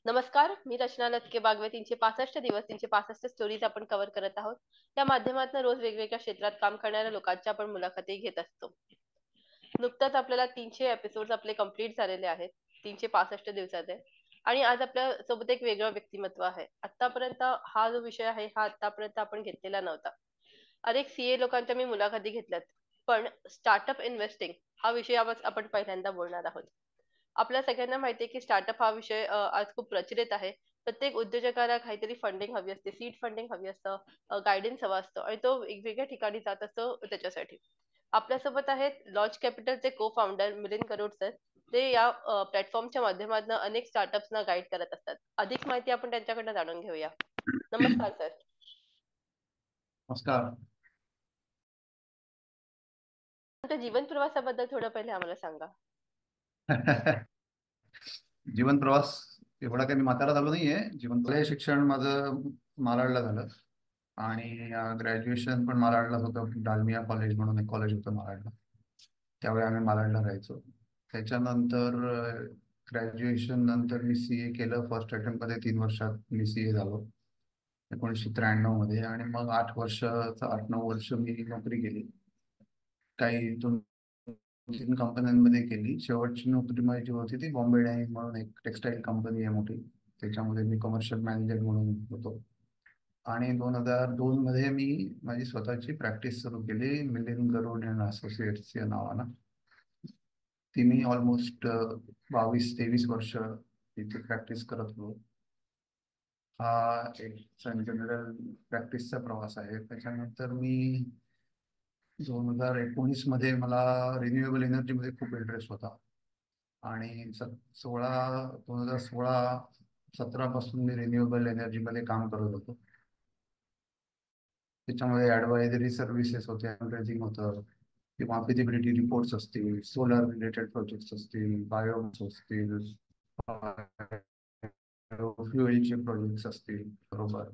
नमस्कार, मी रचना लटके बागवे. 365 दिवस 365 स्टोरीज आपण कव्हर करत आहोत. त्या माध्यमातून रोज वेगवेगळ्या क्षेत्रात काम करणाऱ्या लोकांच्या आपण मुलाखती घेत असतो. नुकताच आपल्याला 300 एपिसोड आपले कंप्लीट झालेले आहेत. 365 दिवसाचे. आणि आज आपल्या सोबत एक वेगळं व्यक्तिमत्व आहे. आतापर्यंत हा जो विषय आहे हा आतापर्यंत आपण घेतलेला नव्हता. अनेक सीए लोकांच्या मी मुलाखती घेतल्यात, पण स्टार्टअप इन्व्हेस्टिंग हा विषय आपण पहिल्यांदा बोलणार आहोत. आपल्या सगळ्यांना माहिती आहे की स्टार्टअप हा विषय आज खूप प्रचलित आहे. प्रत्येक उद्योजकाला काहीतरी फंडिंग हवी असते, सीड फंडिंग हवी असतं, गायडन्स हवा असतो आणि तो वेगवेगळ्या ठिकाणी जात असतो त्याच्यासाठी. आपल्यासोबत आहेत लॉन्च कॅपिटलचे को फाउंडर मिलिंद करोड सर. ते या प्लॅटफॉर्मच्या माध्यमातून अनेक स्टार्टअप्सना गाईड करत असतात. अधिक माहिती आपण त्यांच्याकडनं जाणून घेऊया. नमस्कार सर. नमस्कार. तुमच्या जीवन प्रवासाबद्दल थोडं पहिले आम्हाला सांगा. जीवन प्रवास एवढा काही मी म्हातारा झालो नाहीये. शिक्षण माझं मालाडला झालं आणि ग्रॅज्युएशन पण मालाडलाच होतं. डालमिया कॉलेज म्हणून एक कॉलेज होतं मालाडला. त्यावेळी आम्ही मालाडला राहायचो. त्याच्यानंतर ग्रॅज्युएशन नंतर मी CA केलं. फर्स्ट अटेम्प्ट मध्ये 3 वर्षात मी CA झालो 1993 मध्ये. आणि मग 8-9 वर्ष मी नोकरी केली. काही 2-3 कंपन्यांमध्ये केली. शेवटची नोकरी माझी होती ती बॉम्बे डायनिंग म्हणून एक टेक्सटाईल कंपनी आहे मोठी. त्याच्यामध्ये मी कमर्शियल मॅनेजर म्हणून होतो. आणि 2002 मध्ये मी माझी स्वतःची प्रॅक्टिस सुरू केली, मिलिंद गरुड अँड असोसिएट्स या नावानं. ती मी ऑलमोस्ट 22-23 वर्ष तिथे प्रॅक्टिस करत होतो. हा एक जनरल प्रॅक्टिसचा प्रवास आहे. त्याच्यानंतर मी 2019 मध्ये मला रिन्युएबल एनर्जीमध्ये खूप इंटरेस्ट होता आणि 2016 पासून मी रिन्युएबल एनर्जीमध्ये काम करत होतो. त्याच्यामध्ये ऍडवायझरी सर्व्हिसेस होते, फंडरेजिंग होतं किंवा फिजिबिलिटी रिपोर्ट्स असतील, सोलर रिलेटेड प्रोजेक्ट्स असतील, बायोमास असतील, फ्युएलचे प्रोजेक्ट्स असतील, बरोबर.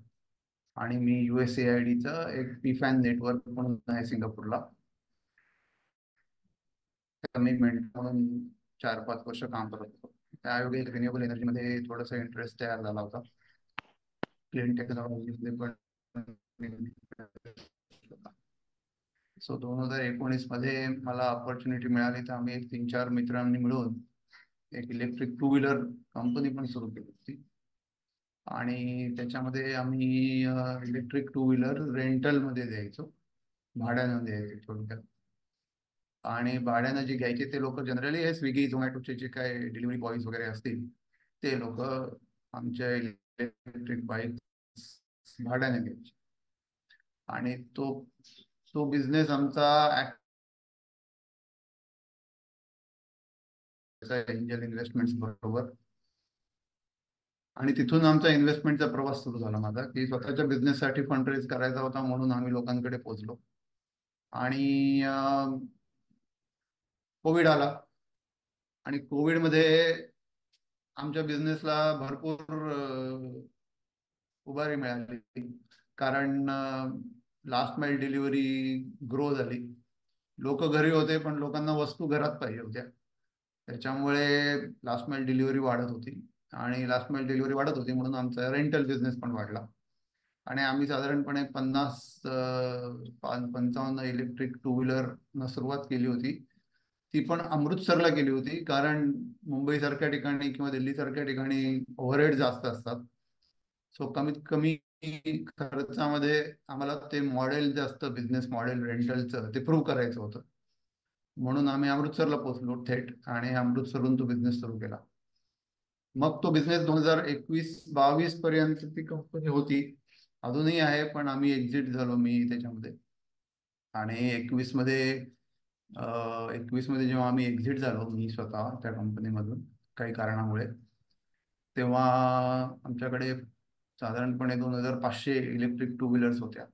आणि मी USAIDचं एक PFAN नेटवर्क म्हणून आहे सिंगापूरला, मी मेंटर म्हणून 4-5 वर्ष काम करत होतो. त्यायोगे रिन्युएबल एनर्जीमध्ये थोडासा इंटरेस्ट तयार झाला होता. क्लीन टेक्नॉलॉजीमध्ये पण. सो 2019 मध्ये मला ऑपॉर्च्युनिटी मिळाली, तर आम्ही 3-4 मित्रांनी मिळून एक इलेक्ट्रिक 2 व्हीलर कंपनी पण सुरू केली होती. आणि त्याच्यामध्ये आम्ही इलेक्ट्रिक 2 व्हीलर रेंटलमध्ये द्यायचो, भाड्यानं द्यायचो थोडक्यात. आणि भाड्यानं जे घ्यायचे ते लोक जनरली हे स्विगी झोमॅटोचे जे काय डिलिव्हरी बॉईज वगैरे असतील ते लोक आमच्या इलेक्ट्रिक बाईक भाड्याने घ्यायचे. आणि तो तो बिझनेस आमचा एंजल इन्व्हेस्टमेंट्स बरोबर. आणि तिथून आमचा इन्व्हेस्टमेंटचा प्रवास सुरू झाला माझा, की स्वतःच्या बिझनेससाठी फंड रेज करायचा होता म्हणून आम्ही लोकांकडे पोहोचलो. आणि कोविड आला आणि कोविडमध्ये आमच्या बिझनेसला भरपूर उभारी मिळाली, कारण लास्ट माईल डिलिव्हरी ग्रो झाली. लोक घरी होते पण लोकांना वस्तू घरात पाहिजे होत्या, त्याच्यामुळे लास्ट माईल डिलिव्हरी वाढत होती. आणि लास्ट माईल डिलिव्हरी वाढत होती म्हणून आमचा रेंटल बिझनेस पण वाढला. आणि आम्ही साधारणपणे 50-55 इलेक्ट्रिक 2 व्हीलर सुरुवात केली होती. ती पण अमृतसरला केली होती, कारण मुंबई सारख्या ठिकाणी किंवा दिल्ली सारख्या ठिकाणी ओव्हरहेड जास्त असतात. सो कमीत कमी खर्चामध्ये आम्हाला ते मॉडेल, जास्त बिझनेस मॉडेल रेंटलचं ते प्रूव्ह करायचं होतं. म्हणून आम्ही अमृतसरला पोहोचलो थेट आणि अमृतसरहून तो बिझनेस सुरू केला. मग तो बिझनेस 2021-22 पर्यंत ती कंपनी होती, अजूनही आहे, पण आम्ही एक्झिट झालो मी त्याच्यामध्ये. आणि 21 मध्ये जेव्हा आम्ही एक्झिट झालो, मी स्वतः त्या कंपनीमधून काही कारणामुळे, तेव्हा आमच्याकडे साधारणपणे 2500 इलेक्ट्रिक 2 व्हीलर्स होत्या.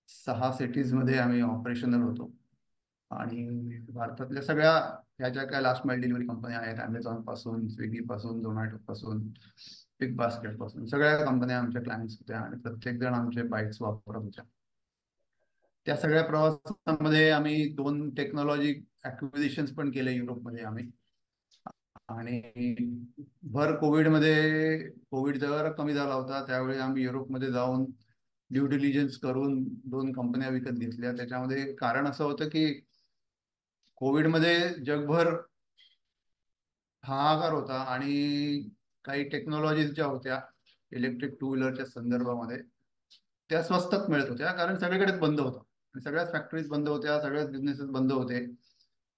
6 सिटीजमध्ये आम्ही ऑपरेशनल होतो. आणि भारतातल्या सगळ्या ह्या ज्या काय लास्ट माईल डिलिव्हरी कंपन्या आहेत, अमेझॉन पासून, स्विगी पासून, झोमॅटो पासून, बिग बास्केट पासून, सगळ्या कंपन्या आमच्या क्लायंट्स होत्या आणि प्रत्येक जण आमचे बाईक्स वापरत होत्या. त्या सगळ्या प्रवासामध्ये आम्ही 2 टेक्नॉलॉजी ऍक्विजिशन्स पण केले युरोपमध्ये आम्ही. आणि भर कोविडमध्ये, कोविड जरा कमी झाला होता त्यावेळी आम्ही युरोपमध्ये जाऊन ड्यू डिलिजन्स करून 2 कंपन्या विकत घेतल्या. त्याच्यामध्ये कारण असं होतं की कोविडमध्ये जगभर हाहाकार होता आणि काही टेक्नॉलॉजीज ज्या होत्या इलेक्ट्रिक टू व्हीलरच्या संदर्भामध्ये त्या स्वस्तात मिळत होत्या, कारण सगळीकडेच बंद होतं आणि सगळ्याच फॅक्टरीज बंद होत्या, सगळ्याच बिझनेसेस बंद होते.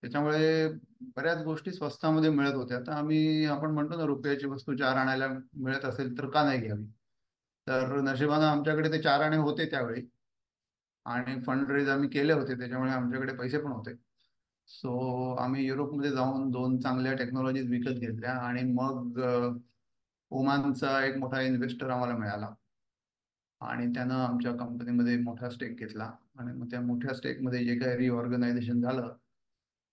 त्याच्यामुळे बऱ्याच गोष्टी स्वस्तामध्ये मिळत होत्या. तर आपण म्हणतो ना, रुपयाची वस्तू 4 आण्याला मिळत असेल तर का नाही घ्यावी. तर नशिबानं आमच्याकडे ते 4 आणे होते त्यावेळी आणि फंड रेज आम्ही केले होते, त्याच्यामुळे आमच्याकडे पैसे पण होते. सो आम्ही युरोपमध्ये जाऊन 2 चांगल्या टेक्नॉलॉजीज विकत घेतल्या आणि मग ओमानचा एक मोठा इन्व्हेस्टर आम्हाला मिळाला आणि त्यानं आमच्या कंपनीमध्ये मोठा स्टेक घेतला. आणि मग त्या मोठ्या स्टेकमध्ये जे काही रिऑर्गनायझेशन झालं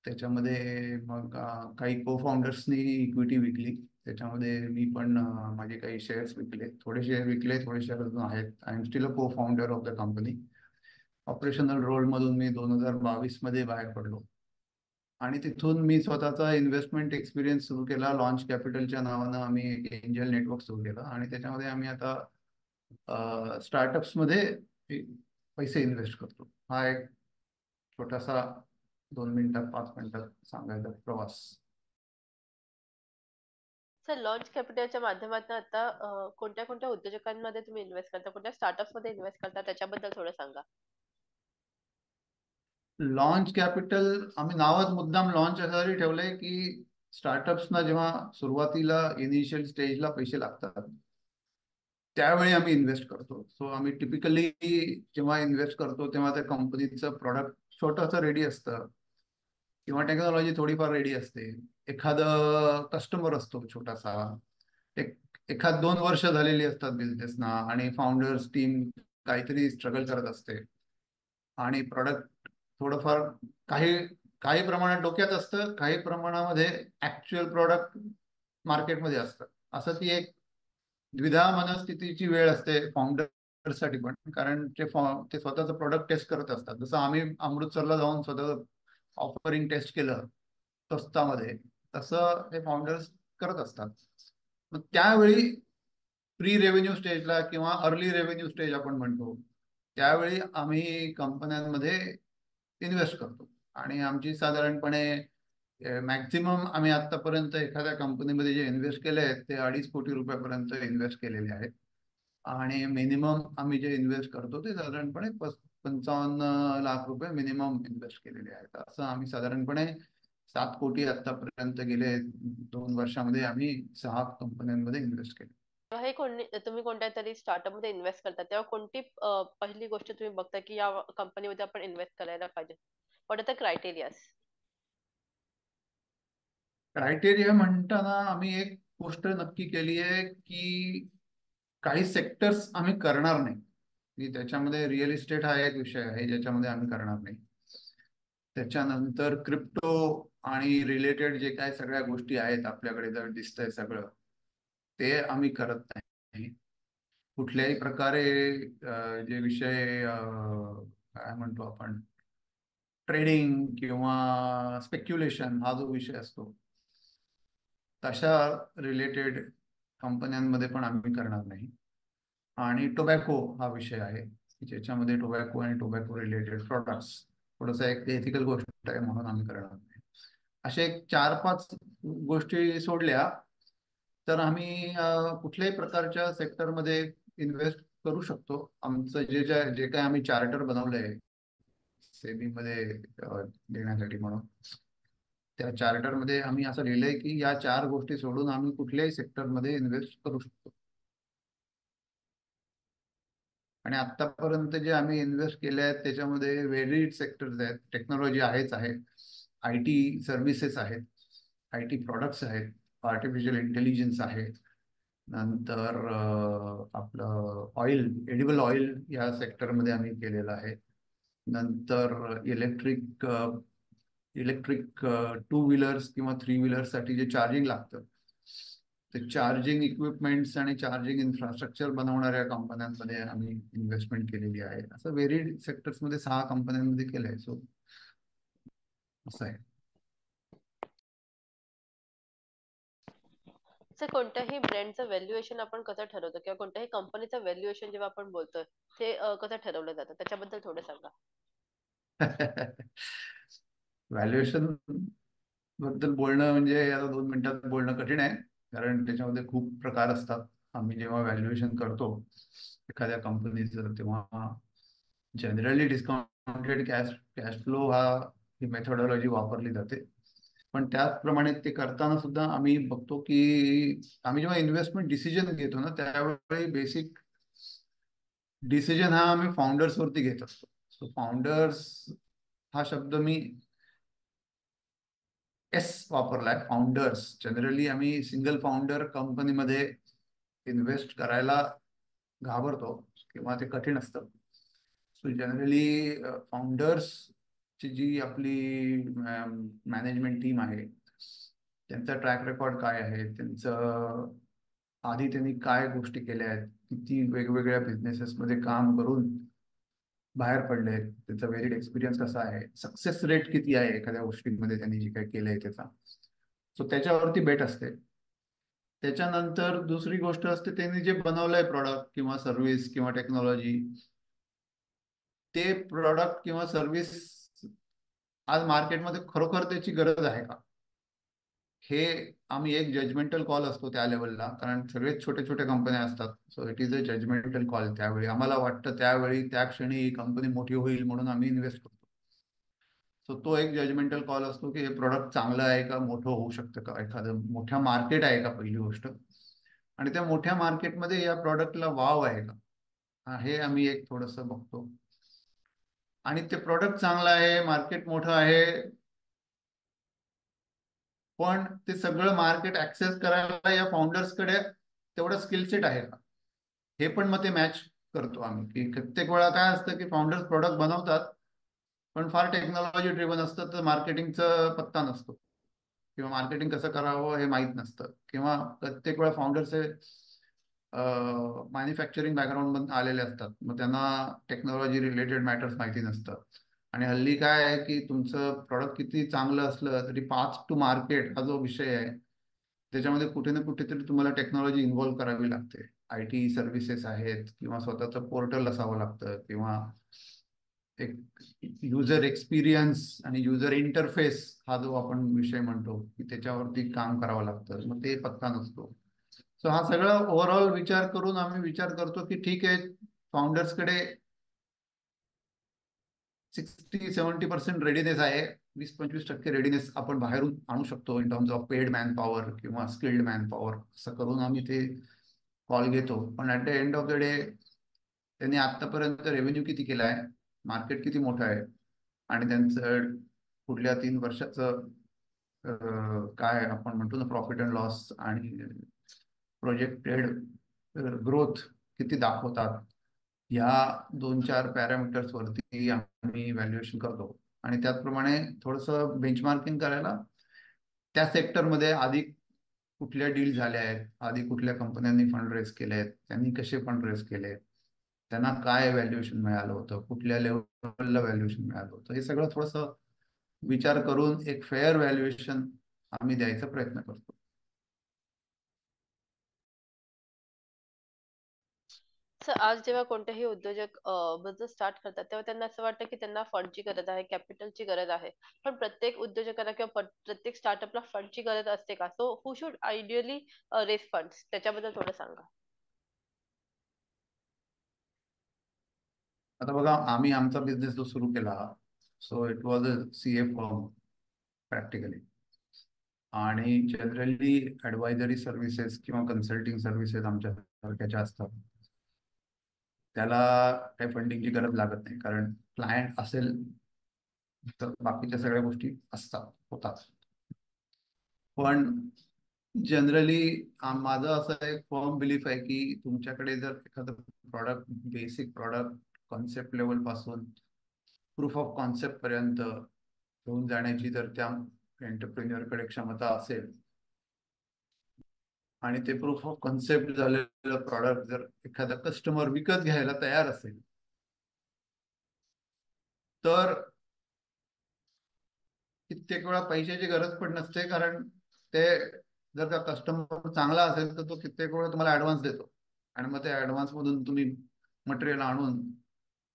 त्याच्यामध्ये मग काही को फाउंडर्सनी इक्विटी विकली. त्याच्यामध्ये मी पण माझे काही शेअर्स विकले, थोडे शेअर विकले, थोडे शेअर अजून आहेत. I am still a cofounder of the company. Operational रोलमधून मी 2022 मध्ये बाहेर पडलो आणि तिथून मी स्वतःचा इन्व्हेस्टमेंट एक्सपिरियन्स सुरू केला. लॉन्च कॅपिटलच्या नावानं आम्ही एक एंजल नेटवर्क सुरू केलं आणि त्याच्यामध्ये आम्ही आता स्टार्टअप्समध्ये पैसे इन्व्हेस्ट करतो. हा एक छोटासा 2 मिनिटात 5 मिनिटात सांगायचा प्रवास. सर, लॉन्च कॅपिटलच्या माध्यमातून आता कोणत्या कोणत्या उद्योजकांमध्ये तुम्ही इन्व्हेस्ट करता, कोणत्या स्टार्टअप्स मध्ये इन्व्हेस्ट करता, त्याच्याबद्दल थोडं सांगा. लॉन्च कॅपिटल आम्ही नावच मुद्दाम लॉन्च यासाठी ठेवलंय की स्टार्टअप्सना जेव्हा सुरुवातीला इनिशियल स्टेजला पैसे लागतात त्यावेळी आम्ही इन्व्हेस्ट करतो. सो आम्ही टिपिकली जेव्हा इन्व्हेस्ट करतो तेव्हा त्या कंपनीचं प्रॉडक्ट छोटंसं रेडी असतं किंवा टेक्नॉलॉजी थोडीफार रेडी असते. एखादं कस्टमर असतो छोटासा, एक 1-2 वर्ष झालेली असतात बिझनेसना आणि फाउंडर्स टीम काहीतरी स्ट्रगल करत असते आणि प्रॉडक्ट थोडंफार काही काही प्रमाणात डोक्यात असतं, काही प्रमाणामध्ये ऍक्च्युअल प्रॉडक्ट मार्केटमध्ये असतं. असं ती एक द्विधा मनस्थितीची वेळ असते फाउंडरसाठी पण, कारण ते स्वतःचं प्रोडक्ट टेस्ट करत असतात. जसं आम्ही अमृतसरला जाऊन स्वतःचं ऑफरिंग टेस्ट केलं स्वस्तामध्ये, तसं हे फाउंडर्स करत असतात. मग त्यावेळी प्री रेव्हेन्यू स्टेजला किंवा अर्ली रेव्हेन्यू स्टेज आपण म्हणतो त्यावेळी आम्ही कंपन्यांमध्ये इन्व्हेस्ट करतो. आणि आमची साधारणपणे मॅक्झिमम आम्ही आतापर्यंत एखाद्या कंपनीमध्ये जे इन्व्हेस्ट केले आहेत ते 2.5 कोटी रुपयापर्यंत इन्व्हेस्ट केलेले आहेत. आणि मिनिमम आम्ही जे इन्व्हेस्ट करतो ते साधारणपणे 55 लाख रुपये मिनिमम इन्व्हेस्ट केलेले आहेत. असं आम्ही साधारणपणे 7 कोटी आतापर्यंत गेले 2 वर्षामध्ये आम्ही 6 कंपन्यांमध्ये इन्व्हेस्ट केले. तेव्हा तुम्ही कोणत्या तरी स्टार्टअप मध्ये इन्व्हेस्ट करता तेव्हा कोणती पहिली गोष्ट तुम्ही बघता की या कंपनीमध्ये आपण इन्व्हेस्ट करायला पाहिजे? What are the criterias? Criteria म्हणताना आम्ही एक गोष्ट नक्की केली आहे की काही सेक्टर्स आम्ही करणार नाही, की त्याच्यामध्ये रिअल इस्टेट हा एक विषय आहे ज्याच्यामध्ये आम्ही करणार नाही. त्याच्यानंतर क्रिप्टो आणि रिलेटेड जे काय सगळ्या गोष्टी आहेत आपल्याकडे जर दिसतंय सगळं, ते आम्ही करत नाही. कुठल्याही प्रकारे जे विषय काय म्हणतो आपण, ट्रेडिंग किंवा स्पेक्युलेशन हा जो विषय असतो तशा रिलेटेड कंपन्यांमध्ये पण आम्ही करणार नाही. आणि टोबॅको हा विषय आहे ज्याच्यामध्ये टोबॅको आणि टोबॅको रिलेटेड प्रोडक्ट्स थोडंसं एक एथिकल गोष्ट आहे म्हणून आम्ही करणार नाही. अशा एक 4-5 गोष्टी सोडल्या तर आम्ही कुठल्याही प्रकारच्या सेक्टरमध्ये इन्व्हेस्ट करू शकतो. आमचं जे काय आम्ही चार्टर बनवलंय सेबीमध्ये देण्यासाठी म्हणून, त्या चार्टरमध्ये आम्ही असं लिहिलंय की या 4 गोष्टी सोडून आम्ही कुठल्याही सेक्टरमध्ये इन्व्हेस्ट करू शकतो. आणि आतापर्यंत जे आम्ही इन्व्हेस्ट केले आहेत त्याच्यामध्ये व्हेरिड सेक्टर्स आहेत. टेक्नॉलॉजी आहे, आय टी सर्व्हिसेस आहेत, आय टी प्रोडक्ट्स आहेत, आर्टिफिशियल इंटेलिजन्स आहे, नंतर आपलं एडिबल ऑइल या सेक्टरमध्ये आम्ही केलेलं आहे. नंतर इलेक्ट्रिक टू व्हीलर्स किंवा थ्री व्हीलर्ससाठी जे चार्जिंग लागतं ते चार्जिंग इक्विपमेंट्स आणि चार्जिंग इन्फ्रास्ट्रक्चर बनवणाऱ्या कंपन्यांमध्ये आम्ही इन्व्हेस्टमेंट केलेली आहे. असं व्हेरिड सेक्टर्समध्ये 6 कंपन्यांमध्ये केलंय. सो असं आहे. सर, कोणत्याही ब्रँडचं व्हॅल्युएशन आपण कसं ठरवतो किंवा कोणत्याही कंपनीचं व्हॅल्युएशन जेव्हा आपण बोलतोय ते कसं ठरवलं जातं त्याच्याबद्दल थोडं सांगा. व्हॅल्युएशन बद्दल बोलणं म्हणजे आता 2 मिनिटात बोलणं कठीण आहे, कारण त्याच्यामध्ये खूप प्रकार असतात. आम्ही जेव्हा व्हॅल्युएशन करतो एखाद्या कंपनीचं, तेव्हा generally discounted cash cash flow हा ही मेथोडॉलॉजी वापरली जाते. पण त्याचप्रमाणे ते करताना सुद्धा आम्ही बघतो की आम्ही जेव्हा इन्व्हेस्टमेंट डिसिजन घेतो ना, त्यावेळी बेसिक डिसिजन हा आम्ही फाउंडर्स वरती घेत असतो. सो फाउंडर्स हा शब्द मी एस वापरलाय, फाउंडर्स. जनरली आम्ही सिंगल फाउंडर कंपनीमध्ये इन्व्हेस्ट करायला घाबरतो किंवा ते कठीण असतं. सो जनरली फाउंडर्स ची जी आपली मॅनेजमेंट टीम आहे, त्यांचा ट्रॅक रेकॉर्ड काय आहे, त्यांचं आधी त्यांनी काय गोष्टी केल्या आहेत, किती वेगवेगळ्या बिझनेसेसमध्ये काम करून बाहेर पडले, त्याचा व्हेरिड एक्सपिरियन्स कसा आहे, सक्सेस रेट किती आहे एखाद्या गोष्टीमध्ये त्यांनी जे काही केलंय त्याचा. सो त्याच्यावरती बेट असते. त्याच्यानंतर दुसरी गोष्ट असते, त्यांनी जे बनवलंय प्रॉडक्ट किंवा सर्व्हिस किंवा टेक्नॉलॉजी, ते प्रॉडक्ट किंवा सर्व्हिस आज मार्केटमध्ये खरोखर त्याची गरज आहे का, हे आम्ही एक जजमेंटल कॉल असतो त्या लेवलला, कारण सगळेच छोटे छोटे कंपन्या असतात. So it is a judgemental call. त्यावेळी आम्हाला वाटतं त्यावेळी त्या क्षणी ही कंपनी मोठी होईल म्हणून आम्ही इन्व्हेस्ट करतो. सो तो एक जजमेंटल कॉल असतो की हे प्रोडक्ट चांगलं आहे का, मोठं होऊ शकतं का, एखादं मोठ्या मार्केट आहे का, पहिली गोष्ट. आणि त्या मोठ्या मार्केटमध्ये या प्रॉडक्टला वाव आहे का, हे आम्ही एक थोडस बघतो. आणि ते प्रॉडक्ट चांगलं आहे, मार्केट मोठं आहे, पण ते सगळं मार्केट ऍक्सेस करायला या फाउंडर्सकडे तेवढं स्किल सेट आहे का, हे पण मग ते मॅच करतो आम्ही. की प्रत्येक वेळा काय असतं की फाउंडर्स प्रोडक्ट बनवतात, पण फार टेक्नॉलॉजी ड्रिव्हन असतं, तर मार्केटिंगचा पत्ता नसतो किंवा मार्केटिंग कसं करावं हे माहीत नसतं. किंवा प्रत्येक वेळा फाउंडर्स हे मॅन्युफॅक्चरिंग बॅकग्राऊंड मधून आलेले असतात, मग त्यांना टेक्नॉलॉजी रिलेटेड मॅटर्स माहिती नसतं. आणि हल्ली काय आहे की तुमचं प्रॉडक्ट किती चांगलं असलं तरी पाथ टू मार्केट हा जो विषय आहे, त्याच्यामध्ये कुठे ना कुठेतरी तुम्हाला टेक्नॉलॉजी इन्व्हॉल्व करावी लागते. आय टी सर्व्हिसेस आहेत किंवा स्वतःचं पोर्टल असावं लागतं किंवा एक युजर एक्सपिरियन्स आणि युजर इंटरफेस हा जो आपण विषय म्हणतो की त्याच्यावरती काम करावं लागतं, मग ते पत्ता नसतो. सो हा सगळा ओव्हरऑल विचार करून आम्ही विचार करतो की ठीक आहे, फाउंडर्सकडे 60-70% रेडीनेस आहे, 20-25% रेडीनेस आपण बाहेरून आणू शकतो in terms of paid man power किंवा स्किल्ड मॅन पॉवर. असं करून आम्ही ते कॉल घेतो. पण at the end of the day त्यांनी आतापर्यंत रेव्हेन्यू किती केला आहे, मार्केट किती मोठं आहे, आणि त्यांचं पुढल्या 3 वर्षाचं काय आपण म्हणतो ना, प्रॉफिट अँड लॉस आणि प्रोजेक्टेड ग्रोथ किती दाखवतात, या 2-4 पॅरामीटर्स वरती आम्ही व्हॅल्युएशन करतो. आणि त्याचप्रमाणे थोडंसं बेंचमार्किंग करायला त्या सेक्टरमध्ये आधी कुठल्या डील झाल्या आहेत, आधी कुठल्या कंपन्यांनी फंड रेज केले आहेत, त्यांनी कसे फंड रेज केले, त्यांना काय व्हॅल्युएशन मिळालं होतं, कुठल्या लेवलला व्हॅल्युएशन मिळालं होतं, हे सगळं थोडंसं विचार करून एक फेअर व्हॅल्युएशन आम्ही द्यायचा प्रयत्न करतो. सर, आज जेव्हा कोणतेही उद्योजक बिझनेस स्टार्ट करतात तेव्हा त्यांना असं वाटतं की त्यांना फंडची गरज आहे, कॅपिटलची गरज आहे. पण प्रत्येक उद्योजकाला किंवा प्रत्येक स्टार्टअपला फंडची गरज असते का? So who should ideally raise funds त्याच्याबद्दल थोडं सांगा. आता बघा, आम्ही आमचा बिझनेस जो सुरू केला, so it was a CA firm practically. आणि जनरली ऍडवायझरी सर्व्हिसेस किंवा कन्सल्टिंग सर्व्हिसेस आमच्या सारख्याच्या असतात, त्याला काही फंडिंगची गरज लागत नाही, कारण क्लायंट असेल तर बाकीच्या सगळ्या गोष्टी असतात, होतात. पण जनरली माझं असं एक फर्म बिलीफ आहे की तुमच्याकडे जर एखादं product, basic product concept level पासून प्रूफ ऑफ कॉन्सेप्ट पर्यंत घेऊन जाण्याची जर त्या एंटरप्रेन्युअरकडे क्षमता असेल, आणि ते प्रूफ ऑफ कॉन्सेप्ट झालेलं प्रॉडक्ट जर एखादा कस्टमर विकत घ्यायला तयार असेल, तर कित्येक वेळा पैशाची गरज पण नसते, कारण ते जर का कस्टमर चांगला असेल तर तो कित्येक वेळा तुम्हाला ऍडव्हान्स देतो आणि मग त्या ऍडव्हान्स मधून तुम्ही मटेरियल आणून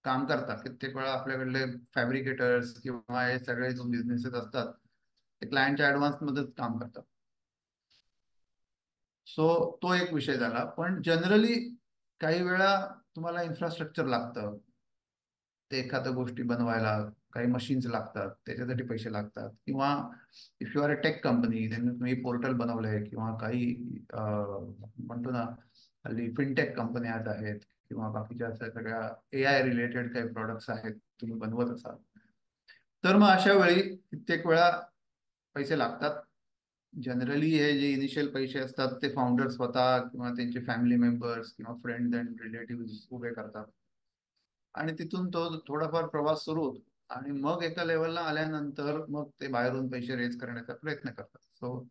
काम करता. कित्येक वेळा आपल्याकडले फॅब्रिकेटर्स किंवा हे सगळे जो बिझनेसेस असतात ते क्लायंटच्या ऍडव्हान्स मध्येच काम करतात. सो तो एक विषय झाला. पण जनरली काही वेळा तुम्हाला इन्फ्रास्ट्रक्चर लागतं, ते एखाद्या गोष्टी बनवायला काही मशीन्स लागतात, त्याच्यासाठी पैसे लागतात. किंवा if you are a tech company, त्यांनी तुम्ही पोर्टल बनवलंय किंवा काही म्हणतो ना, हल्ली फिनटेक कंपन्या आहेत किंवा बाकीच्या अशा सगळ्या AI रिलेटेड काही प्रोडक्ट्स आहेत तुम्ही बनवत असाल, तर मग अशा वेळी कित्येक वेळा पैसे लागतात. जनरली हे जे इनिशियल पैसे असतात ते फाउंडर स्वतः किंवा त्यांचे फॅमिली मेंबर्स किंवा फ्रेंड्स अँड रिलेटिव्ह उभे करतात आणि तिथून तो थोडाफार प्रवास सुरू होतो. आणि मग एका लेवलला आल्यानंतर मग ते बाहेरून पैसे रेज करण्याचा प्रयत्न करतात. सो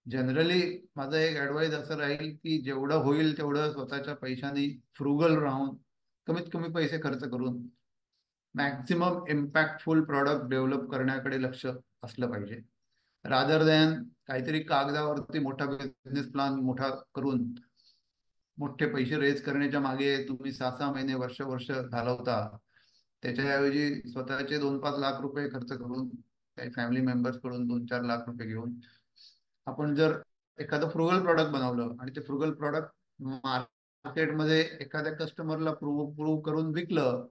जनरली माझं एक ऍडवाइस असं राहील की जेवढं होईल तेवढं स्वतःच्या पैशाने फ्रुगल राहून कमीत कमी पैसे खर्च करून मॅक्झिमम इम्पॅक्टफुल प्रॉडक्ट डेव्हलप करण्याकडे लक्ष असलं पाहिजे, रादर दॅन काहीतरी कागदावरती मोठा बिझनेस प्लॅन मोठा करून मोठे पैसे रेज करण्याच्या मागे तुम्ही 6 6 महिने वर्ष वर्ष घालवता. त्याच्याऐवजी स्वतःचे 2 5 लाख रुपये खर्च करून काही फॅमिली मेंबर्स कडून 2 4 लाख रुपये घेऊन आपण जर एखादं फ्रुगल प्रॉडक्ट बनवलं आणि ते फ्रुगल प्रॉडक्ट मार्केटमध्ये एखाद्या कस्टमरला प्रूव्ह करून विकलं,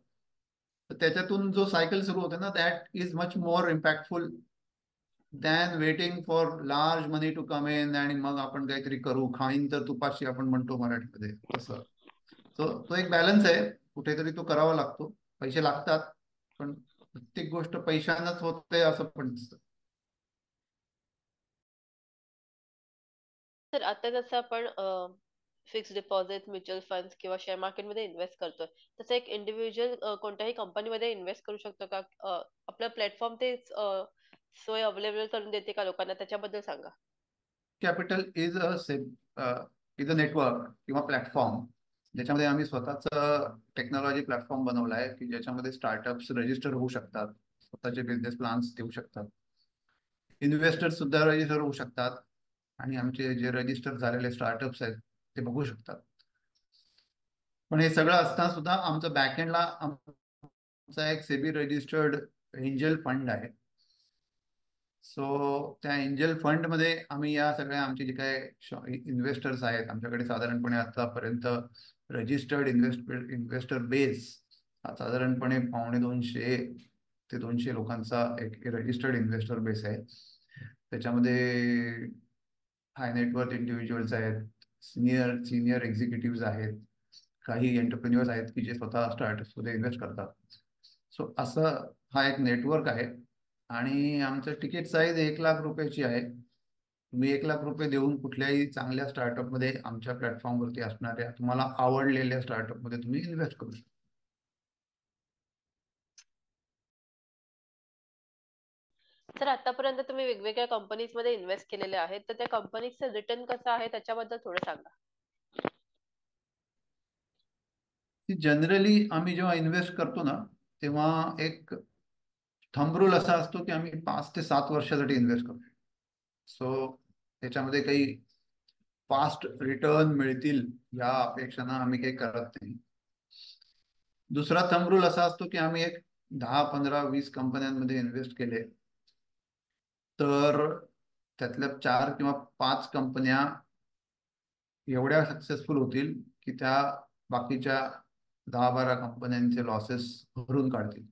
तर त्याच्यातून जो सायकल सुरू होते ना, that is much more impactful than waiting for large money to come in आणि मग आपण काहीतरी करू, खाईन तर तुपाशी आपण म्हणतो मराठीमध्ये तसं. तो एक बॅलन्स आहे, कुठेतरी तो करावा लागतो. पैसे लागतात, पण प्रत्येक गोष्ट पैशानच होते असं पण नसतं. तर आता जसं आपण फिक्स डिपॉझिट, म्युच्युअल फंड्स किंवा शेअर मार्केटमध्ये इन्व्हेस्ट करतोय, तसं एक इंडिव्हिज्युअल कोणत्याही कंपनीमध्ये इन्व्हेस्ट करू शकतो का? आपलं प्लॅटफॉर्म ते सोय अवेलेबल करून देते का लोकांना? त्याच्याबद्दल सांगा. कॅपिटल इज अ नेटवर्क किंवा प्लॅटफॉर्म ज्याच्यामध्ये आम्ही स्वतःच टेक्नॉलॉजी प्लॅटफॉर्म बनवला आहे की ज्याच्यामध्ये स्टार्टअप्स रजिस्टर होऊ शकतात, स्वतःचे बिझनेस प्लॅन्स देऊ शकतात, इन्व्हेस्टर सुद्धा रजिस्टर होऊ शकतात आणि आमचे जे रजिस्टर झालेले स्टार्टअप्स आहेत ते बघू शकतात. पण हे सगळं असताना सुद्धा आमचं बॅकएंडला आमचा एक सेबी रजिस्टर्ड एंजल फंड आहे. सो त्या एंजल फंड मध्ये आम्ही या सगळ्या आमचे जे काय इन्व्हेस्टर्स आहेत, आमच्याकडे साधारणपणे आतापर्यंत रजिस्टर्ड इन्व्हेस्टर बेस हा साधारणपणे 150 ते 200 लोकांचा एक रजिस्टर्ड इन्व्हेस्टर बेस आहे. त्याच्यामध्ये हाय नेटवर्थ इंडिव्हिज्युअल्स आहेत, सिनियर सिनियर एक्झिक्युटिव्ह आहेत, काही एंटरप्रिन्युअर्स आहेत की जे स्वतः स्टार्टअप्स मध्ये इन्व्हेस्ट करतात. सो असं हा एक नेटवर्क आहे. आणि आमचं तिकीट साईज 1 लाख रुपयाची आहे. तुम्ही 1 लाख रुपये देऊन कुठल्याही चांगल्या स्टार्टअप मध्ये आमच्या प्लॅटफॉर्मवरती असणाऱ्या तुम्हाला आवडलेल्या स्टार्टअप मध्ये तुम्ही इन्व्हेस्ट करू शकता. तर आतापर्यंत तुम्ही वेगवेगळ्या कंपनीज मध्ये इन्व्हेस्ट केलेले आहेत, तर त्या कंपनीचं रिटर्न कसं आहे त्याच्याबद्दल थोडं सांगा. जनरली आम्ही जेव्हा इन्व्हेस्ट करतो ना, तेव्हा एक थंब रूल असा असतो की आम्ही 5 ते 7 वर्षासाठी इन्व्हेस्ट करतो. सो त्याच्यामध्ये काही फास्ट रिटर्न मिळतील या अपेक्षानं आम्ही काही करत नाही. दुसरा थंब रूल असा असतो की आम्ही एक 10 15 20 कंपन्यांमध्ये इन्व्हेस्ट केले, तर त्यातल्या 4 किंवा 5 कंपन्या एवढ्या सक्सेसफुल होतील की त्या बाकीच्या 10 12 कंपन्यांचे लॉसेस भरून काढतील.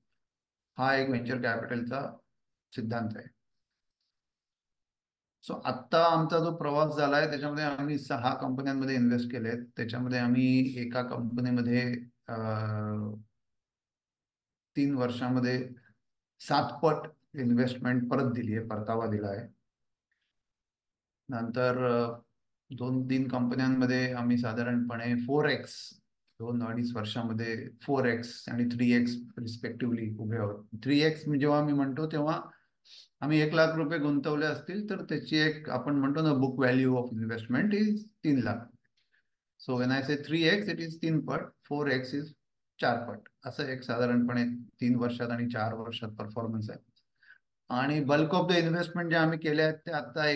हा एक व्हेंचर कॅपिटलचा सिद्धांत आहे. सो आत्ता आमचा जो प्रवास झाला आहे त्याच्यामध्ये आम्ही 6 कंपन्यांमध्ये इन्व्हेस्ट केले. त्याच्यामध्ये आम्ही एका कंपनीमध्ये 3 वर्षामध्ये 7 पट इन्व्हेस्टमेंट परत दिली आहे, परतावा दिला आहे. नंतर 2 3 कंपन्यांमध्ये आम्ही साधारणपणे 4x, 2 2.5 वर्षामध्ये 4x आणि 3x रिस्पेक्टिव्हली उभे आहोत. 3x जेव्हा मी म्हणतो तेव्हा आम्ही 1 लाख रुपये गुंतवले असतील तर त्याची एक आपण म्हणतो ना book value of investment is 3 lakh. So when I say 3x it is 3 पट, 4x इज 4 पट. असं एक साधारणपणे 3 वर्षात आणि 4 वर्षात परफॉर्मन्स आहे. आणि बल्क ऑफ द इन्व्हेस्टमेंट जे आम्ही केले आहेत ते आता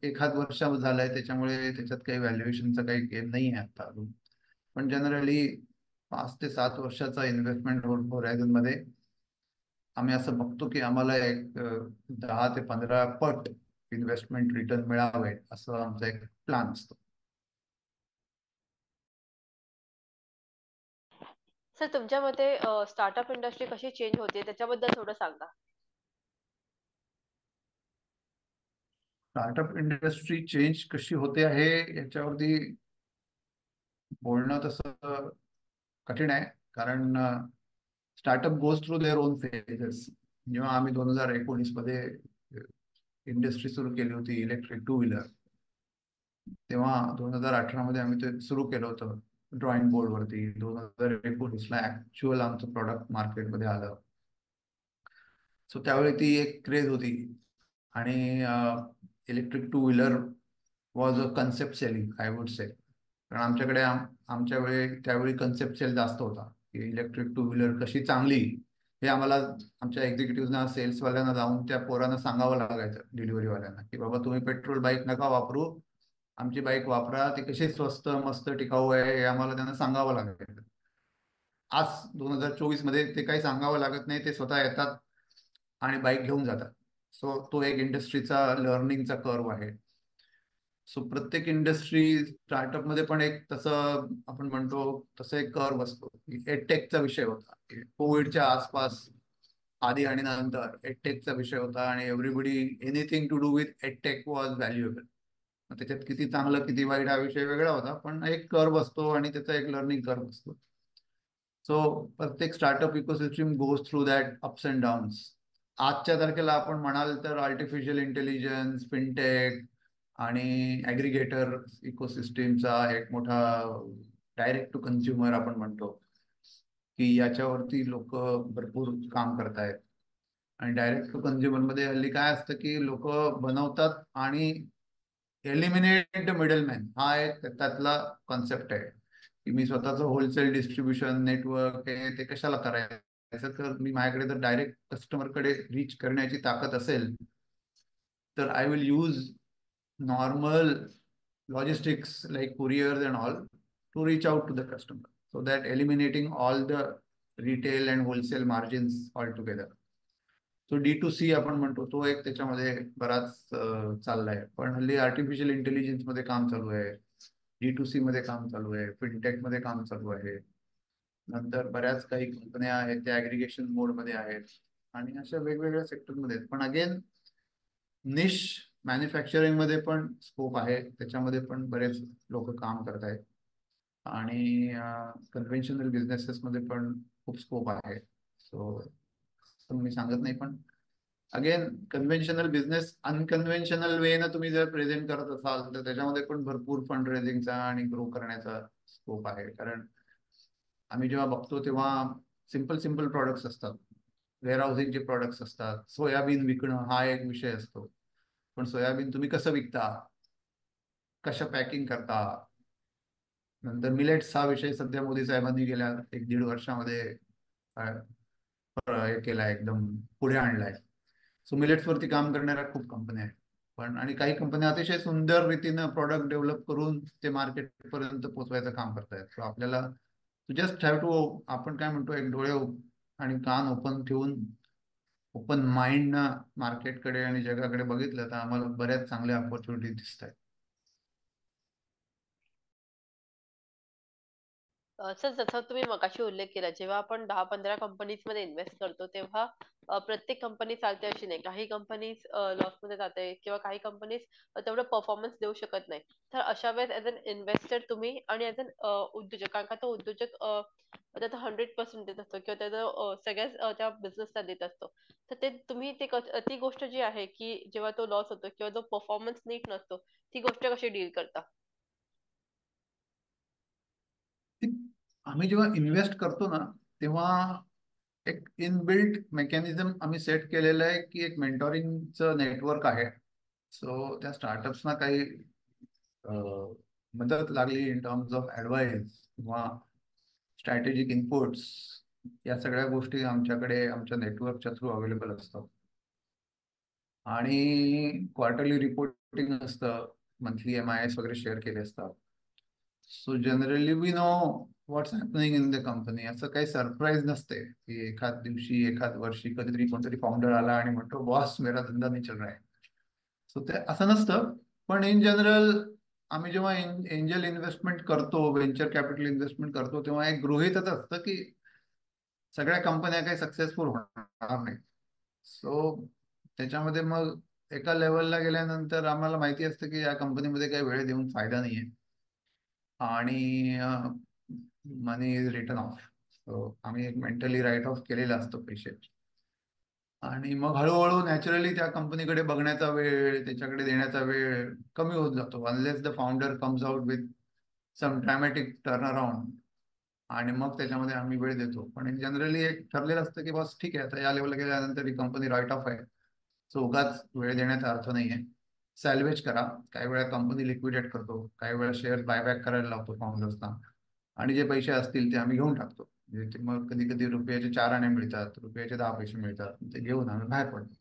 एखाद वर्ष झालंय, त्याच्यामुळे त्याच्यात काही व्हॅल्युएशनचा काही गेम नाही आहे आता अजून. पण जनरली 5 ते 7 वर्षाचा इन्व्हेस्टमेंट होरायझन मध्ये आम्ही असं बघतो की आम्हाला एक 10 ते 15 पट इन्व्हेस्टमेंट रिटर्न मिळावे, असं आमचा एक प्लॅन असतो. सर, तुमच्या मते स्टार्टअप इंडस्ट्री कशी चेंज होते त्याच्याबद्दल थोडं सांगा. स्टार्टअप इंडस्ट्री चेंज कशी होते आहे याच्यावरती बोलणं तसं कठीण आहे, कारण startup goes through their own phases. जेव्हा आम्ही 2019 मध्ये इंडस्ट्री सुरू केली होती इलेक्ट्रिक टू व्हीलर, तेव्हा 2018 मध्ये आम्ही ते सुरू केलं होतं ड्रॉइंग बोर्डवरती. 2019ला ऍक्च्युअल आमचं प्रॉडक्ट मार्केटमध्ये आलं. सो त्यावेळी ती एक क्रेज होती. आणि electric two wheeler was a concept selling, I would say. कारण आमच्याकडे आमच्या वेळी त्यावेळी कन्सेप्ट सेल जास्त होता की इलेक्ट्रिक टू व्हीलर कशी चांगली, हे आम्हाला आमच्या एक्झिक्युटिव्हना सेल्सवाल्यांना जाऊन त्या पोरांना सांगावं लागायचं, डिलिव्हरीवाल्यांना, की बाबा तुम्ही पेट्रोल बाईक नका वापरू, आमची बाईक वापरा, ती कशी स्वस्त मस्त टिकाऊ आहे हे आम्हाला त्यांना सांगावं लागायचं. आज 2024 मध्ये ते काही सांगावं लागत नाही, ते स्वतः येतात आणि बाईक घेऊन जातात. सो तो एक इंडस्ट्रीचा लर्निंगचा कर्व आहे. सो प्रत्येक इंडस्ट्री, स्टार्टअप मध्ये पण एक तसं आपण म्हणतो तसं एक कर्व असतो. एडटेकचा विषय होता कोविडच्या आसपास, आधी आणि नंतर एडटेकचा विषय होता, आणि everybody anything to do with edtech was valuable. त्याच्यात किती चांगलं किती वाईट हा विषय वेगळा होता, पण एक कर्व असतो आणि त्याचा एक लर्निंग कर्व असतो. सो प्रत्येक startup ecosystem goes through that ups and downs. आजच्या तारखेला आपण म्हणाल तर आर्टिफिशियल इंटेलिजन्स, फिनटेक आणि ॲग्रिगेटर इकोसिस्टीमचा एक मोठा डायरेक्ट टू कन्झ्युमर आपण म्हणतो की याच्यावरती लोक भरपूर काम करतायत. आणि डायरेक्ट टू कन्झ्युमर मध्ये हल्ली काय असतं की लोक बनवतात आणि एलिमिनेट द मिडलमॅन, हा एक त्यातला कॉन्सेप्ट आहे की मी स्वतःचं होलसेल डिस्ट्रीब्युशन नेटवर्क ते कशाला करायचं, तर मी माझ्याकडे जर डायरेक्ट कस्टमरकडे रीच करण्याची ताकद असेल तर I will use normal logistics like couriers and all to reach out to the customer, so that eliminating all the retail and wholesale margins altogether. So D2C आपण म्हणतो तो एक त्याच्यामध्ये बराच चाललाय. पण हल्ली आर्टिफिशियल इंटेलिजन्स मध्ये काम चालू आहे, D2C मध्ये काम चालू आहे, फिनटेक मध्ये काम चालू आहे. नंतर बऱ्याच काही कंपन्या आहेत त्या ऍग्रिगेशन मोड मध्ये आहेत, आणि अशा वेगवेगळ्या सेक्टर मध्ये. पण अगेन निश मॅन्युफॅक्चरिंग मध्ये पण स्कोप आहे, त्याच्यामध्ये पण बरेच लोक काम करत आहेत. आणि कन्व्हेन्शनल बिझनेसेस मध्ये पण खूप स्कोप आहे. सो मी सांगत नाही, पण अगेन कन्व्हेन्शनल बिझनेस अनकन्व्हेन्शनल वे ना तुम्ही जर प्रेझेंट करत असाल तर त्याच्यामध्ये पण भरपूर फंड रेझिंगचा आणि ग्रो करण्याचा स्कोप आहे. कारण आम्ही जेव्हा बघतो तेव्हा सिंपल सिंपल प्रॉडक्ट्स असतात, वेअर हाऊसिंगचे प्रॉडक्ट्स असतात. सोयाबीन विकणं हा एक विषय असतो, पण सोयाबीन तुम्ही कसं विकता, कसं पॅकिंग करता. नंतर मिलेट्स हा विषय सध्या मोदी साहेबांनी गेल्या 1-1.5 वर्षामध्ये हे केलाय, एकदम पुढे आणलाय. सो मिलेट्स वरती काम करणाऱ्या खूप कंपन्या आहेत. पण आणि काही कंपन्या अतिशय सुंदर रीतीनं प्रॉडक्ट डेव्हलप करून ते मार्केट पर्यंत पोहोचवायचं काम करतायत. सो आपल्याला जस्ट हॅव टू, आपण काय म्हणतो, एक डोळे आणि कान ओपन ठेवून ओपन माइंड ना मार्केटकडे आणि जगाकडे बघितलं तर आम्हाला बऱ्याच चांगल्या ऑपॉर्च्युनिटी दिसत आहेत. सर, जसं तुम्ही मगाशी उल्लेख केला, जेव्हा आपण 10-15 कंपनीज मध्ये इन्व्हेस्ट करतो तेव्हा प्रत्येक कंपनी चालते अशी नाही. काही कंपनीज लॉस मध्ये जाते किंवा काही कंपनीज तेवढं परफॉर्मन्स देऊ शकत नाही. तर अशा वेळेस ऍज अन इन्व्हेस्टर तुम्ही आणि ऍज अन उद्योजक, कारण का तो उद्योजक त्याचा 100% देत असतो किंवा त्याचा सगळ्याच त्या बिझनेसला देत असतो. तर ते तुम्ही ती गोष्ट जी आहे की जेव्हा तो लॉस होतो किंवा जो परफॉर्मन्स नीट नसतो, ती गोष्ट कशी डील करता? आम्ही जेव्हा इन्व्हेस्ट करतो ना तेव्हा एक इनबिल्ट मेकॅनिझम आम्ही सेट केलेलं आहे की एक मेंटॉरिंगचं नेटवर्क आहे. सो त्या स्टार्टअप्सना काही मदत लागली इन टर्म्स ऑफ ऍडवाइस किंवा स्ट्रॅटेजिक इनपुट्स, या सगळ्या गोष्टी आमच्याकडे आमच्या नेटवर्कच्या थ्रू अवेलेबल असतात. आणि क्वार्टरली रिपोर्टिंग असतं, मंथली MIS वगैरे शेअर केले असतात. So generally we know what's happening in the company. असं काही सरप्राईज नसते की एखाद दिवशी एखाद वर्षी कधीतरी कोणतरी फाउंडर आला आणि म्हणतो बॉस मेरा धंदा नहीं चल रहा है. सो ते असं नसतं. पण इन जनरल आम्ही जेव्हा एंजल इन्व्हेस्टमेंट करतो, व्हेंचर कॅपिटल इन्व्हेस्टमेंट करतो, तेव्हा एक गृहीतच असतं की सगळ्या कंपन्या काही सक्सेसफुल होणार नाही. सो त्याच्यामध्ये मग एका लेवलला गेल्यानंतर आम्हाला माहिती असतं की या कंपनीमध्ये काही वेळ देऊन फायदा नाहीये आणि मनी इज रिटर्न ऑफ. सो आम्ही एक मेंटली राईट ऑफ केलेला असतो पैसे. आणि मग हळूहळू नॅचरली त्या कंपनीकडे बघण्याचा वेळ, त्याच्याकडे देण्याचा वेळ कमी होत जातो, unless the founder comes out with some dramatic turn around. आणि मग त्याच्यामध्ये आम्ही वेळ देतो. पण जनरली एक ठरलेलं असतं की बस ठीक आहे, आता या लेवलला गेल्यानंतर ही कंपनी राईट ऑफ आहे, सो उगाच वेळ देण्याचा अर्थ नाहीये. सॅल्वेज करा. काही वेळा कंपनी लिक्विडेट करतो, काही वेळा शेअर बायबॅक करायला लावतो फाउंडर्सना, आणि जे पैसे असतील ते आम्ही घेऊन टाकतो. म्हणजे ते मग कधी कधी रुपयाचे 4 आणे मिळतात, रुपयाचे 10 पैसे मिळतात, ते घेऊन आम्ही बाहेर पडतो.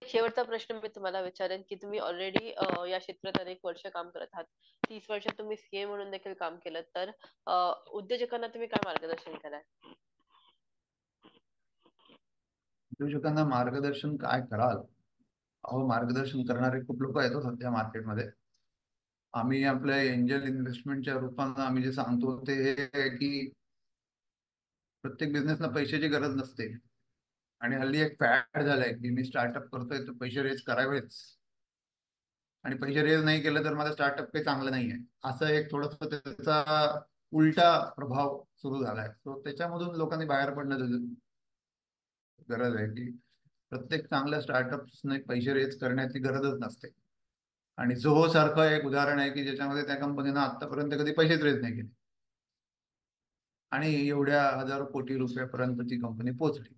शेवटचा प्रश्न मी तुम्हाला विचारेन की तुम्ही ऑलरेडी या क्षेत्रात अनेक वर्ष काम करत आहात. 30 वर्ष तुम्ही सीए म्हणून देखील काम केलं, तर उद्योजकांना तुम्ही काय मार्गदर्शन कराल? उद्योजकांना मार्गदर्शन काय कराल? अहो, मार्गदर्शन करणारे खूप लोक आहेत हो सध्या मार्केटमध्ये. आम्ही आपल्या एंजल इन्व्हेस्टमेंटच्या रूपानं आम्ही जे सांगतो ते हे आहे की प्रत्येक बिझनेसला पैशाची गरज नसते. आणि हल्ली एक फॅड झालंय की मी स्टार्टअप करतोय तर पैसे रेज करावेच, आणि पैसे रेज नाही केलं तर माझं स्टार्टअप काही चांगलं नाहीये, असं एक थोडस त्याचा उलटा प्रभाव सुरू झालाय. तो त्याच्यामधून लोकांनी बाहेर पडणं गरज आहे की प्रत्येक चांगल्या स्टार्टअप्सने पैसे रेज करण्याची गरजच नसते. आणि झोहो सारखं एक उदाहरण आहे की ज्याच्यामध्ये त्या कंपनीनं आतापर्यंत कधी पैसेच रेज नाही केले, आणि एवढ्या हजारो कोटी रुपयापर्यंत ती कंपनी पोहोचली.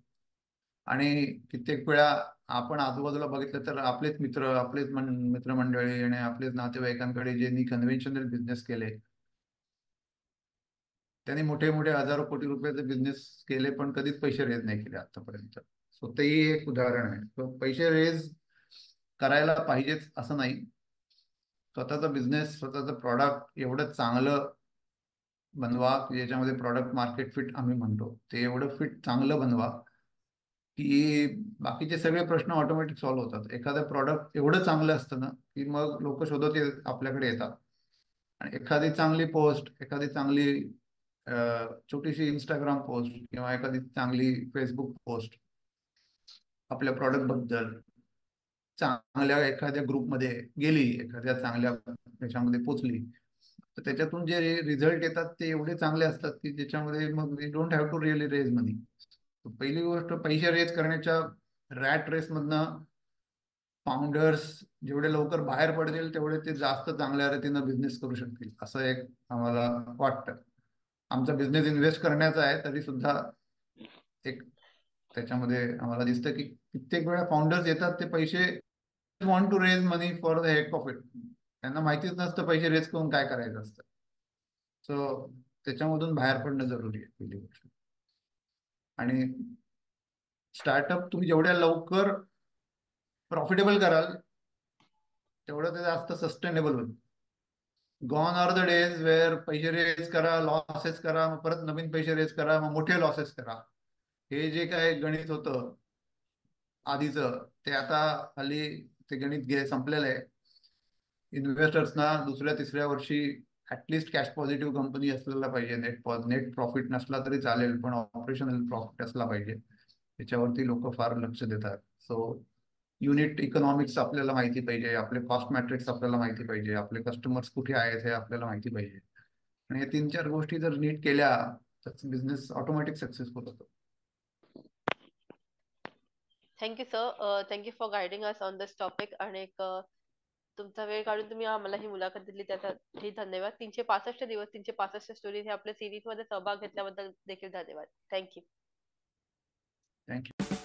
आणि कित्येक वेळा आपण आजूबाजूला बघितलं तर आपलेच मित्र, आपलेच मित्रमंडळी आणि आपलेच नातेवाईकांकडे ज्यांनी कन्व्हेन्शनल बिझनेस केले, त्यांनी मोठे मोठे हजारो कोटी रुपयाचे बिझनेस केले पण कधीच पैसे रेज नाही केले आतापर्यंत. सो तेही एक उदाहरण आहे. तो पैसे रेज करायला पाहिजेच असं नाही. स्वतःचा बिझनेस, स्वतःचं प्रॉडक्ट एवढं चांगलं बनवा की ज्याच्यामध्ये प्रॉडक्ट मार्केट फिट आम्ही म्हणतो ते एवढं फिट चांगलं बनवा की बाकीचे सगळे प्रश्न ऑटोमॅटिक सॉल्व्ह होतात. एखादं प्रॉडक्ट एवढं चांगलं असतं ना की मग लोक शोधत आपल्याकडे येतात. आणि एखादी चांगली पोस्ट, एखादी चांगली छोटीशी इंस्टाग्राम पोस्ट किंवा एखादी चांगली फेसबुक पोस्ट आपल्या प्रॉडक्ट बद्दल चांगल्या एखाद्या ग्रुपमध्ये गेली, एखाद्या चांगल्या त्याच्यामध्ये पोचली, तर त्याच्यातून जे रिझल्ट येतात ते एवढे चांगले असतात की ज्याच्यामध्ये मग we don't have to really raise money. पहिली गोष्ट, पैसे रेज करण्याच्या रॅट रेस मधनं फाउंडर्स जेवढे लवकर बाहेर पडतील तेवढे ते जास्त चांगल्या रीतीनं बिझनेस करू शकतील, असं एक आम्हाला वाटतं. आमचा बिझनेस इन्व्हेस्ट करण्याचा आहे तरी सुद्धा एक त्याच्यामध्ये आम्हाला दिसतं की कित्येक वेळा फाउंडर्स येतात ते पैसे want to raise money for the heck of it. त्यांना माहितीच नसतं पैसे रेज करून काय करायचं असतं. सो त्याच्यामधून बाहेर पडणं जरुरी आहे पहिली गोष्ट. आणि स्टार्टअप तुम्ही जेवढ्या लवकर प्रॉफिटेबल कराल तेवढं ते जास्त सस्टेनेबल होईल. Gone are the days where पैसे रेज करा, लॉसेस करा, मग परत नवीन पैसे रेज करा, मग मोठे लॉसेस करा. हे जे काय गणित होतं आधीचं ते आता हल्ली ते गणित संपलेलं आहे. इन्व्हेस्टर्सना दुसऱ्या तिसऱ्या वर्षी ऍटलिस्ट कॅश पॉझिटिव्ह कंपनी असलेला पाहिजे. नेट प्रॉफिट नसला तरी चालेल पण ऑपरेशनल प्रॉफिट असला पाहिजे. त्याच्यावरती लोक फार लक्ष देतात. सो युनिट इकॉनॉमिक्स आपल्याला माहिती पाहिजे, आपले कॉस्ट मॅट्रिक्स आपल्याला माहिती पाहिजे, आपले कस्टमर्स कुठे आहेत हे आपल्याला माहिती पाहिजे. आणि हे 3-4 गोष्टी जर नीट केल्या तर बिझनेस ऑटोमॅटिक सक्सेसफुल होतो. Thank you sir, thank you for guiding us on this topic. आणि तुमचा वेळ काढून तुम्ही आम्हाला ही मुलाखत दिली त्यासाठी धन्यवाद. 365 दिवस 365 स्टोरीज हे आपल्या सिरीज मध्ये सहभाग घेतल्याबद्दल देखील धन्यवाद. थँक्यू. थँक्यू.